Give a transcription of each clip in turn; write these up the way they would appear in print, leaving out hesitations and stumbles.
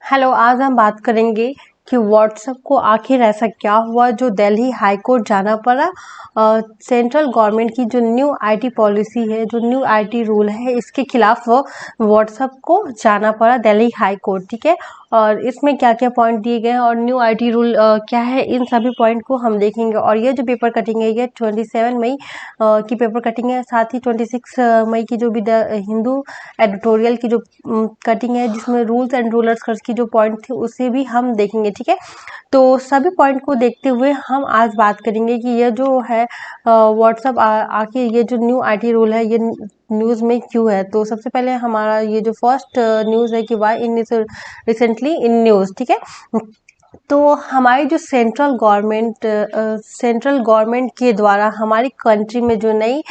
Hello, आज हम बात करेंगे कि व्हाट्सएप को आखिर ऐसा क्या हुआ जो दिल्ली हाई कोर्ट जाना पड़ा। सेंट्रल गवर्नमेंट की जो न्यू आईटी पॉलिसी है, जो न्यू आईटी रूल है, इसके खिलाफ व्हाट्सएप को जाना पड़ा दिल्ली हाई कोर्ट। ठीक है, और इसमें क्या क्या पॉइंट दिए गए हैं और न्यू आईटी रूल क्या है, इन सभी पॉइंट को हम देखेंगे। और ये जो पेपर कटिंग है ये 27 मई की पेपर कटिंग है। साथ ही 26 मई की जो भी द हिंदू एडिटोरियल की जो कटिंग है, जिसमें रूल्स एंड रूलर्स कर्ज की जो पॉइंट थे उसे भी हम देखेंगे। ठीक है, तो सभी पॉइंट को देखते हुए हम आज बात करेंगे कि ये जो है व्हाट्सएप आखिर ये जो न्यू आईटी रूल है ये न्यूज़ में क्यों है। तो सबसे पहले हमारा ये जो फर्स्ट न्यूज़ है कि why in recently in news. ठीक है, तो हमारी जो सेंट्रल गवर्नमेंट के द्वारा हमारी कंट्री में जो नई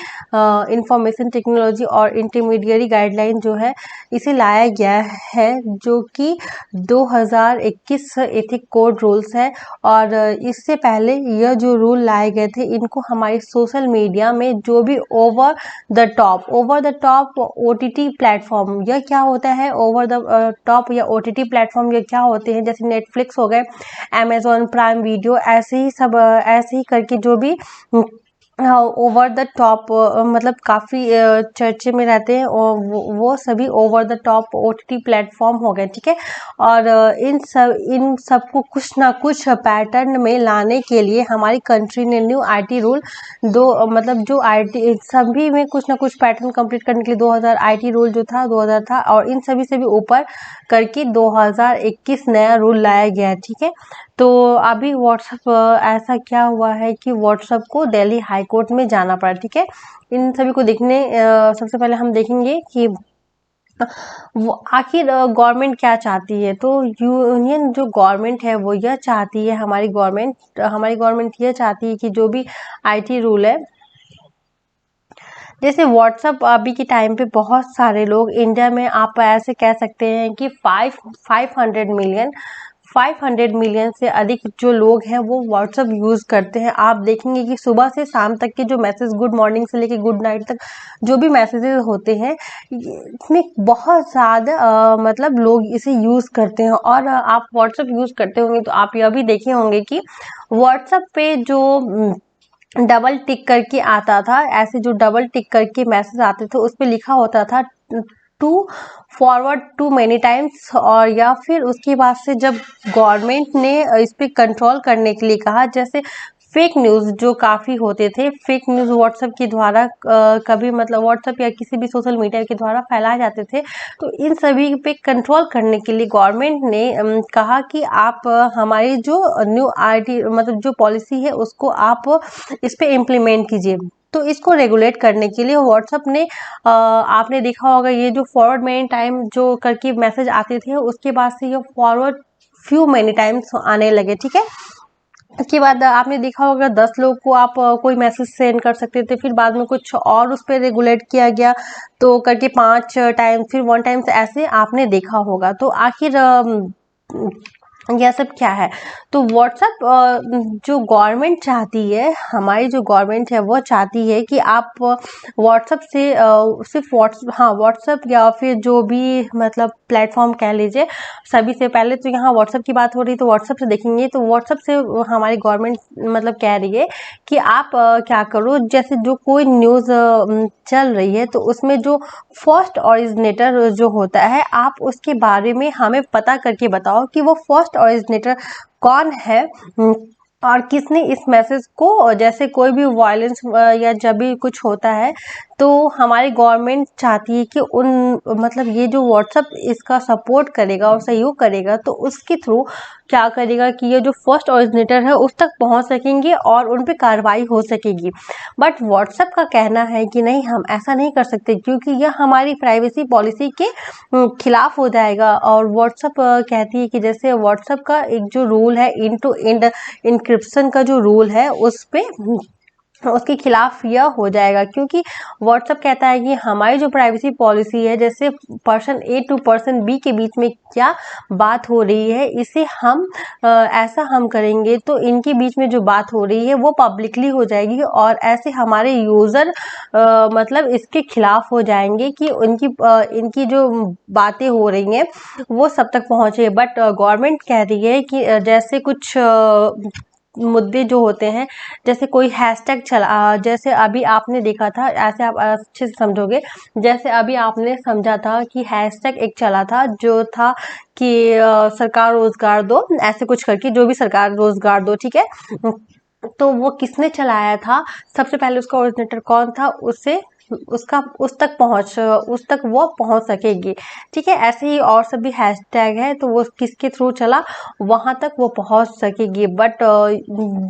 इंफॉर्मेशन टेक्नोलॉजी और इंटरमीडिएरी गाइडलाइन जो है इसे लाया गया है, जो कि 2021 एथिक कोड रूल्स है। और इससे पहले यह जो रूल लाए गए थे इनको हमारे सोशल मीडिया में जो भी over the top OTT platform, यह क्या होता है ओवर द टॉप या ओटीटी प्लेटफॉर्म, यह क्या होते हैं, जैसे नेटफ्लिक्स हो गए, अमेजोन प्राइम वीडियो, ऐसे ही सब ऐसे ही करके जो भी ओवर द टॉप मतलब काफ़ी चर्चे में रहते हैं और वो सभी over the top OTT platform हो गए। ठीक है, और इन सब को कुछ ना कुछ पैटर्न में लाने के लिए हमारी कंट्री ने न्यू आईटी रूल मतलब जो आईटी सभी में कुछ ना कुछ पैटर्न कंप्लीट करने के लिए 2000 आईटी रूल जो था 2000 था, और इन सभी से भी ऊपर करके 2021 नया रूल लाया गया है। ठीक है, तो अभी व्हाट्सएप ऐसा क्या हुआ है कि व्हाट्सएप को दिल्ली हाई कोर्ट में जाना पड़ा। ठीक है, इन सभी को देखने सबसे पहले हम देखेंगे कि वो आखिर गवर्नमेंट क्या चाहती है। तो यूनियन जो गवर्नमेंट है वो यह चाहती है, हमारी गवर्नमेंट यह चाहती है कि जो भी आईटी रूल है, जैसे व्हाट्सएप अभी के टाइम पे बहुत सारे लोग इंडिया में, आप ऐसे कह सकते हैं कि 500 मिलियन से अधिक जो लोग हैं वो व्हाट्सएप यूज़ करते हैं। आप देखेंगे कि सुबह से शाम तक के जो मैसेज, गुड मॉर्निंग से लेके गुड नाइट तक जो भी मैसेजेस होते हैं, इसमें बहुत ज़्यादा मतलब लोग इसे यूज़ करते हैं। और आप व्हाट्सएप यूज़ करते होंगे तो आप यह भी देखे होंगे कि व्हाट्सएप पे जो डबल टिक करके आता था, ऐसे जो डबल टिक करके मैसेज आते थे उस पे लिखा होता था to forward too many times. और या फिर उसके बाद से जब गवर्नमेंट ने इस पे कंट्रोल करने के लिए कहा, जैसे फेक न्यूज़ जो काफ़ी होते थे, फेक न्यूज़ व्हाट्सएप के द्वारा कभी मतलब व्हाट्सएप या किसी भी सोशल मीडिया के द्वारा फैलाए जाते थे, तो इन सभी पे कंट्रोल करने के लिए गवर्नमेंट ने कहा कि आप हमारी जो न्यू आईटी मतलब जो पॉलिसी है उसको आप इस पे इम्प्लीमेंट कीजिए। तो इसको रेगुलेट करने के लिए व्हाट्सएप ने आपने देखा होगा ये जो फॉरवर्ड मेनी टाइम जो करके मैसेज आते थे, उसके बाद से ये फॉरवर्ड फ्यू मेनी टाइम्स आने लगे। ठीक है, इसके बाद आपने देखा होगा 10 लोग को आप कोई मैसेज सेंड कर सकते थे, फिर बाद में कुछ और उस पर रेगुलेट किया गया तो करके 5 टाइम, फिर 1 टाइम्स, ऐसे आपने देखा होगा। तो आखिर यह सब क्या है। तो व्हाट्सएप जो गवर्नमेंट चाहती है, हमारी जो गवर्नमेंट है वो चाहती है कि आप व्हाट्सएप से सिर्फ व्हाट्सएप या फिर जो भी मतलब प्लेटफॉर्म कह लीजिए, सभी से पहले तो यहाँ व्हाट्सएप की बात हो रही तो व्हाट्सएप से देखेंगे। तो व्हाट्सएप से हमारी गवर्नमेंट मतलब कह रही है कि आप क्या करो, जैसे जो कोई न्यूज़ चल रही है तो उसमें जो फर्स्ट ऑरिजिनेटर जो होता है, आप उसके बारे में हमें पता करके बताओ कि वो फर्स्ट ऑरिजिनेटर कौन है और किसने इस मैसेज को, जैसे कोई भी वायलेंस या जब भी कुछ होता है तो हमारी गवर्नमेंट चाहती है कि उन मतलब ये जो व्हाट्सएप इसका सपोर्ट करेगा और सहयोग करेगा, तो उसके थ्रू क्या करेगा कि ये जो फर्स्ट ऑरिजिनेटर है उस तक पहुंच सकेंगे और उन पे कार्रवाई हो सकेगी। बट व्हाट्सएप का कहना है कि नहीं, हम ऐसा नहीं कर सकते क्योंकि यह हमारी प्राइवेसी पॉलिसी के खिलाफ हो जाएगा। और व्हाट्सएप कहती है कि जैसे व्हाट्सएप का एक जो रूल है, एंड टू एंड इंक्रिप्शन का जो रूल है, उस पे उसके खिलाफ यह हो जाएगा, क्योंकि व्हाट्सएप कहता है कि हमारी जो प्राइवेसी पॉलिसी है, जैसे person A to person B के बीच में क्या बात हो रही है, इसे हम ऐसा हम करेंगे तो इनके बीच में जो बात हो रही है वो पब्लिकली हो जाएगी, और ऐसे हमारे यूज़र मतलब इसके खिलाफ हो जाएंगे कि इनकी जो बातें हो रही हैं वो सब तक पहुंचे। बट गवर्नमेंट कह रही है कि जैसे कुछ मुद्दे जो होते हैं, जैसे कोई हैशटैग चला, जैसे अभी आपने देखा था, ऐसे आप अच्छे से समझोगे, जैसे अभी आपने समझा था कि हैशटैग एक चला था जो था कि सरकार रोजगार दो, ऐसे कुछ करके, जो भी सरकार रोजगार दो, ठीक है। तो वो किसने चलाया था, सबसे पहले उसका ओरिजिनेटर कौन था, उससे उसका उस तक वो पहुंच सकेगी, ठीक है। ऐसे ही और सभी हैशटैग है, तो वो किसके थ्रू चला, वहां तक वो पहुंच सकेगी। बट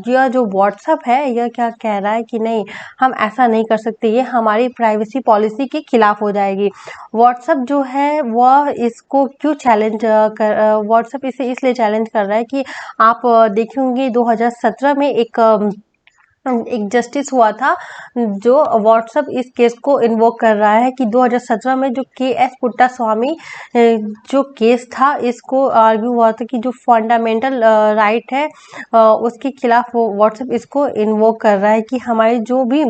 यह जो व्हाट्सअप है, यह क्या कह रहा है कि नहीं, हम ऐसा नहीं कर सकते, ये हमारी प्राइवेसी पॉलिसी के खिलाफ हो जाएगी। व्हाट्सअप जो है वह इसको क्यों चैलेंज कर व्हाट्सअप इसे इसलिए चैलेंज कर रहा है कि आप देखेंगे 2017 में एक जस्टिस हुआ था, जो व्हाट्सएप इस केस को इन्वोक कर रहा है कि 2017 में जो के एस पुट्टास्वामी जो केस था, इसको आर्ग्यू हुआ था कि जो फंडामेंटल राइट है उसके खिलाफ व्हाट्सएप इसको इन्वोक कर रहा है कि हमारी जो भी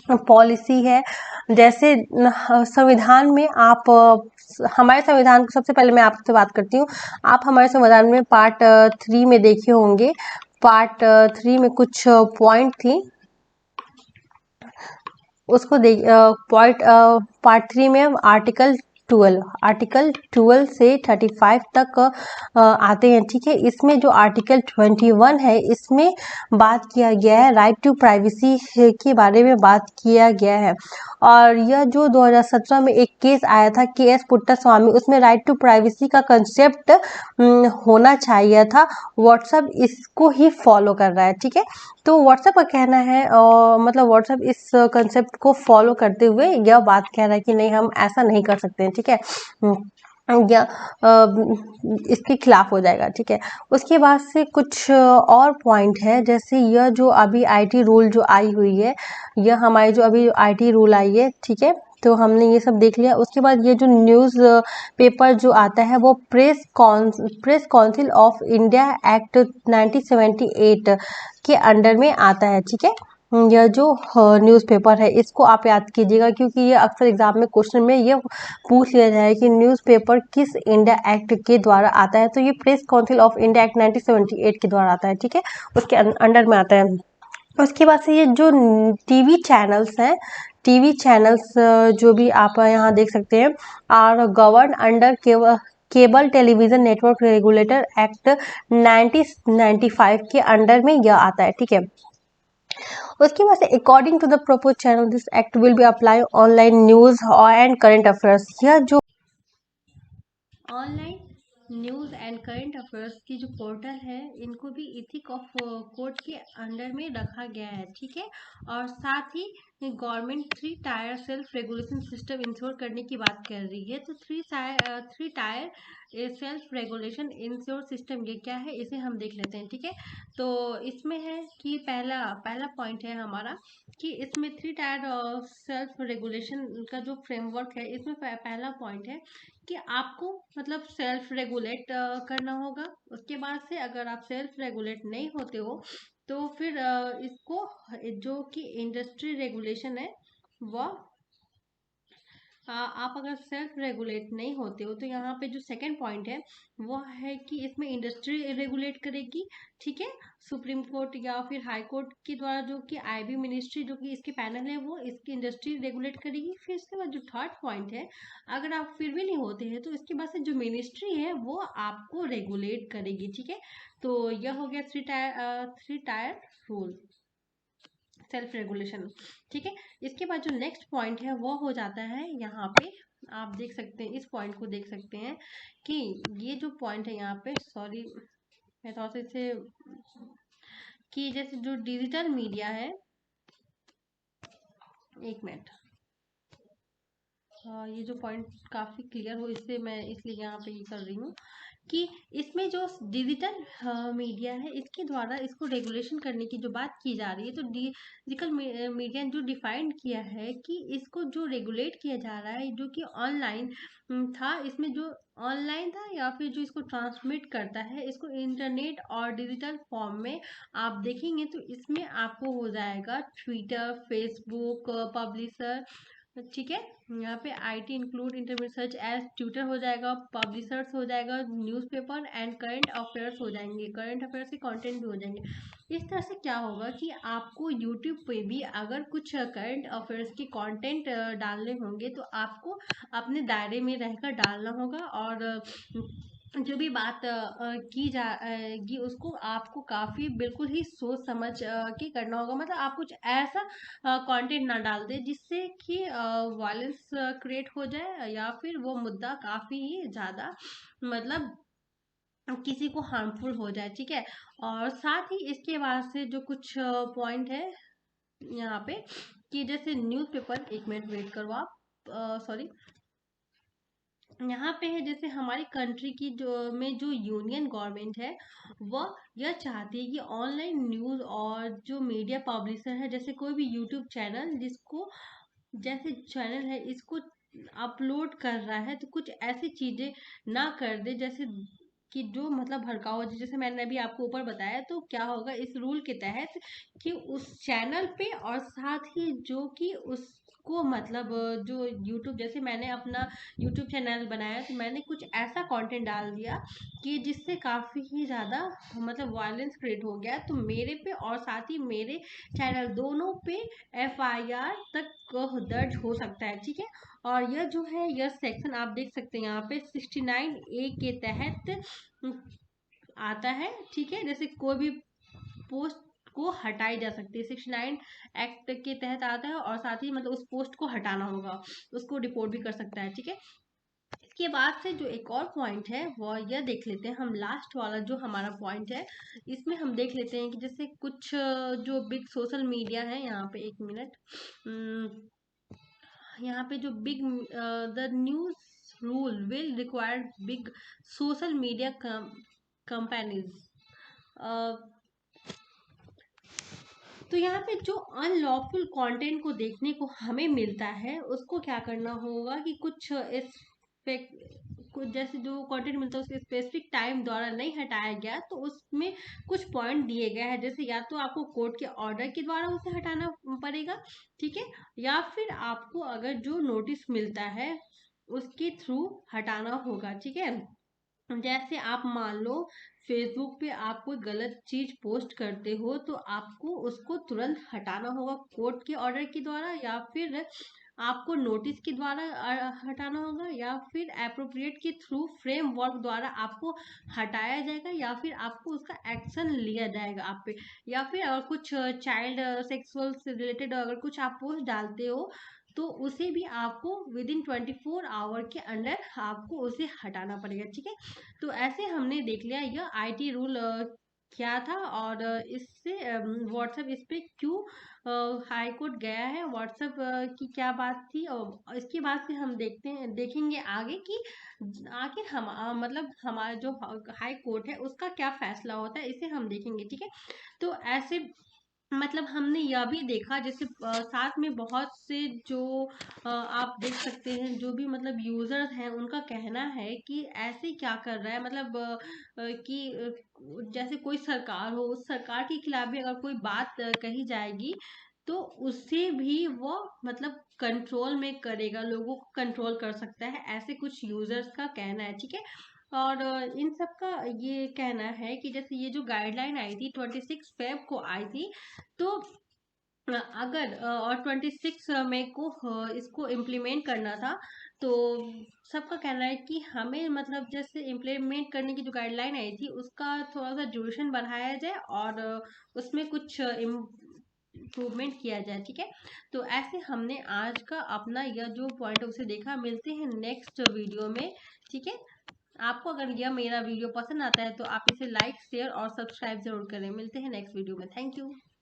पॉलिसी है, जैसे संविधान में आप हमारे संविधान को, सबसे पहले मैं आपसे बात करती हूँ, आप हमारे संविधान में पार्ट 3 में देखे होंगे, पार्ट 3 में कुछ पॉइंट थी, उसको देख पॉइंट पार्ट 3 में आर्टिकल 12 से 35 तक आते हैं, ठीक है। इसमें जो आर्टिकल 21 है, इसमें बात किया गया है राइट टू प्राइवेसी के बारे में बात किया गया है। और यह जो 2017 में एक केस आया था के एस पुट्टास्वामी, उसमें राइट टू प्राइवेसी का कंसेप्ट होना चाहिए था, व्हाट्सएप इसको ही फॉलो कर रहा है, ठीक है। तो व्हाट्सएप का कहना है मतलब व्हाट्सएप इस कंसेप्ट को फॉलो करते हुए यह बात कह रहा है कि नहीं, हम ऐसा नहीं कर सकते हैं, ठीक है। या इसके खिलाफ हो जाएगा, ठीक है। उसके बाद से कुछ और पॉइंट है, जैसे यह जो अभी आईटी रूल जो आई हुई है, यह हमारी जो अभी आईटी रूल आई है, ठीक है। तो हमने ये सब देख लिया। उसके बाद ये जो न्यूज़ पेपर जो आता है, वो press council of India act 1978 के अंडर में आता है, ठीक है। यह जो न्यूज़पेपर है, इसको आप याद कीजिएगा, क्योंकि ये अक्सर एग्जाम में क्वेश्चन में ये पूछ लिया जाए कि न्यूज़पेपर किस इंडिया एक्ट के द्वारा आता है, तो ये press council of India act 1978 के द्वारा आता है, ठीक है, उसके अंडर में आता है। उसके बाद से ये जो टीवी चैनल्स हैं, टीवी चैनल्स जो भी आप यहाँ देख सकते हैं, are govern under cable television network regulator act 1995 के अंडर में यह आता है, ठीक है। उसके बाद से according to the propose channel this act will be apply online news and current affairs. यह जो online news and current affairs की जो पोर्टल है, इनको भी इथिक ऑफ कोर्ट के अंडर में रखा गया है, ठीक है। और साथ ही government 3 tier self regulation system ensure करने की बात कर रही है। तो 3 tier self regulation ensure system ये क्या है, इसे हम देख लेते हैं, ठीक है। तो इसमें है कि पहला पहला पॉइंट है हमारा कि इसमें 3 टायर सेल्फ रेगुलेशन का जो फ्रेमवर्क है, इसमें पहला पॉइंट है कि आपको मतलब सेल्फ रेगुलेट करना होगा। उसके बाद से अगर आप सेल्फ रेगुलेट नहीं होते हो, तो फिर इसको जो कि इंडस्ट्री रेगुलेशन है, वह आप अगर सेल्फ रेगुलेट नहीं होते हो, तो यहाँ पे जो सेकंड पॉइंट है वो है कि इसमें इंडस्ट्री रेगुलेट करेगी, ठीक है। सुप्रीम कोर्ट या फिर हाई कोर्ट के द्वारा जो कि आईबी मिनिस्ट्री जो कि इसके पैनल है, वो इसकी इंडस्ट्री रेगुलेट करेगी। फिर इसके बाद जो थर्ड पॉइंट है, अगर आप फिर भी नहीं होते हैं, तो इसके बाद से जो मिनिस्ट्री है वो आपको रेगुलेट करेगी, ठीक है। तो यह हो गया 3 टायर रूल, सेल्फ रेगुलेशन, ठीक है। इसके बाद जो नेक्स्ट पॉइंट है वो हो जाता है, यहाँ पे आप देख सकते हैं, इस पॉइंट को देख सकते हैं कि ये जो पॉइंट है यहाँ पे, सॉरी मैं थोड़ा सा इसे, कि जैसे जो डिजिटल मीडिया है, एक मिनट, ये जो पॉइंट काफ़ी क्लियर हो, इससे मैं इसलिए यहाँ पे ये कर रही हूँ कि इसमें जो डिजिटल मीडिया है, इसके द्वारा इसको रेगुलेशन करने की जो बात की जा रही है, तो डिजिटल मीडिया जो डिफाइंड किया है कि इसको जो रेगुलेट किया जा रहा है, जो कि ऑनलाइन था, इसमें जो ऑनलाइन था या फिर जो इसको ट्रांसमिट करता है, इसको इंटरनेट और डिजिटल फॉर्म में आप देखेंगे तो इसमें आपको हो जाएगा ट्विटर, फेसबुक, पब्लिशर, ठीक है। यहाँ पे IT include intermediate search as tutor हो जाएगा, पब्लिशर्स हो जाएगा, न्यूज़पेपर एंड करंट अफेयर्स हो जाएंगे, करंट अफेयर्स के कंटेंट भी हो जाएंगे। इस तरह से क्या होगा कि आपको यूट्यूब पे भी अगर कुछ करंट अफेयर्स के कंटेंट डालने होंगे तो आपको अपने दायरे में रहकर डालना होगा, और जो भी बात की जाएगी उसको आपको काफ़ी बिल्कुल ही सोच समझ के करना होगा। मतलब आप कुछ ऐसा कंटेंट ना डाल दे जिससे कि वायलेंस क्रिएट हो जाए, या फिर वो मुद्दा काफ़ी ही ज़्यादा मतलब किसी को हार्मफुल हो जाए, ठीक है। और साथ ही इसके बाद से जो कुछ पॉइंट है यहाँ पे, कि जैसे न्यूज़पेपर, एक मिनट वेट करो आप, सॉरी, यहाँ पे है जैसे हमारी कंट्री की जो यूनियन गवर्नमेंट है, वह यह चाहती है कि ऑनलाइन न्यूज़ और जो मीडिया पब्लिशर है, जैसे कोई भी यूट्यूब चैनल जिसको जैसे चैनल है इसको अपलोड कर रहा है, तो कुछ ऐसी चीजें ना कर दे जैसे कि जो मतलब भड़काऊ हो। जैसे मैंने अभी आपको ऊपर बताया, तो क्या होगा इस रूल के तहत कि उस चैनल पे, और साथ ही जो कि उसको मतलब जो यूट्यूब, जैसे मैंने अपना यूट्यूब चैनल बनाया तो मैंने कुछ ऐसा कंटेंट डाल दिया कि जिससे काफ़ी ही ज़्यादा मतलब वायलेंस क्रिएट हो गया, तो मेरे पे और साथ ही मेरे चैनल दोनों पे एफआईआर तक दर्ज हो सकता है, ठीक है। और यह जो है यह सेक्शन आप देख सकते हैं यहाँ पे 69A के तहत आता है, ठीक है। जैसे कोई भी पोस्ट को हटाई जा सकती है, 69 एक्ट के तहत आता है, और साथ ही मतलब उस पोस्ट को हटाना होगा, उसको रिपोर्ट भी कर सकता है, ठीक है। इसके बाद से जो एक और पॉइंट है वो यह देख लेते हैं हम, लास्ट वाला जो हमारा पॉइंट है, इसमें हम देख लेते हैं कि जैसे कुछ जो बिग सोशल मीडिया है, यहाँ पे एक मिनट, यहाँ पे जो big the news rule will require big social media companies, तो यहाँ पे जो अनलॉफुल कंटेंट को देखने को हमें मिलता है उसको क्या करना होगा कि कुछ जैसे जो कंटेंट मिलता है उसके स्पेसिफिक टाइम द्वारा नहीं हटाया गया, तो उसमें कुछ पॉइंट दिए गए हैं, जैसे या तो आपको कोर्ट के ऑर्डर के द्वारा उसे हटाना पड़ेगा, ठीक है, या फिर आपको अगर जो नोटिस मिलता है उसके थ्रू हटाना होगा, ठीक है। जैसे आप मान लो फेसबुक पे आप कोई गलत चीज पोस्ट करते हो, तो आपको उसको तुरंत हटाना होगा कोर्ट के ऑर्डर के द्वारा, या फिर आपको नोटिस के द्वारा हटाना होगा, या फिर एप्रोप्रिएट के थ्रू फ्रेमवर्क द्वारा आपको हटाया जाएगा, या फिर आपको उसका एक्शन लिया जाएगा आप पे। या फिर अगर कुछ चाइल्ड सेक्सुअल से रिलेटेड अगर कुछ आप पोस्ट डालते हो, तो उसे भी आपको विद इन 24 आवर के अंदर आपको उसे हटाना पड़ेगा, ठीक है। तो ऐसे हमने देख लिया यह आईटी रूल क्या था, और इससे व्हाट्सएप इस पे क्यों हाई कोर्ट गया है, व्हाट्सएप की क्या बात थी, और इसके बाद से हम देखेंगे आगे कि आखिर हम मतलब हमारा जो हाई कोर्ट है उसका क्या फैसला होता है, इसे हम देखेंगे, ठीक है। तो ऐसे मतलब हमने यह भी देखा, जैसे साथ में बहुत से जो आप देख सकते हैं जो भी मतलब यूजर्स हैं उनका कहना है कि ऐसे क्या कर रहा है, मतलब कि जैसे कोई सरकार हो, उस सरकार के खिलाफ भी अगर कोई बात कही जाएगी तो उससे भी वो मतलब कंट्रोल में करेगा, लोगों को कंट्रोल कर सकता है, ऐसे कुछ यूजर्स का कहना है, ठीक है। और इन सब का ये कहना है कि जैसे ये जो गाइडलाइन आई थी 26 फेब को आई थी, तो अगर और 26 मई को इसको इम्प्लीमेंट करना था, तो सबका कहना है कि हमें मतलब जैसे इम्प्लीमेंट करने की जो गाइडलाइन आई थी उसका थोड़ा सा ड्यूरेशन बढ़ाया जाए, और उसमें कुछ इम्प्रूवमेंट किया जाए, ठीक है। तो ऐसे हमने आज का अपना यह जो पॉइंट है उसे देखा, मिलते हैं नेक्स्ट वीडियो में, ठीक है। आपको अगर यह मेरा वीडियो पसंद आता है तो आप इसे लाइक शेयर और सब्सक्राइब जरूर करें, मिलते हैं नेक्स्ट वीडियो में, थैंक यू।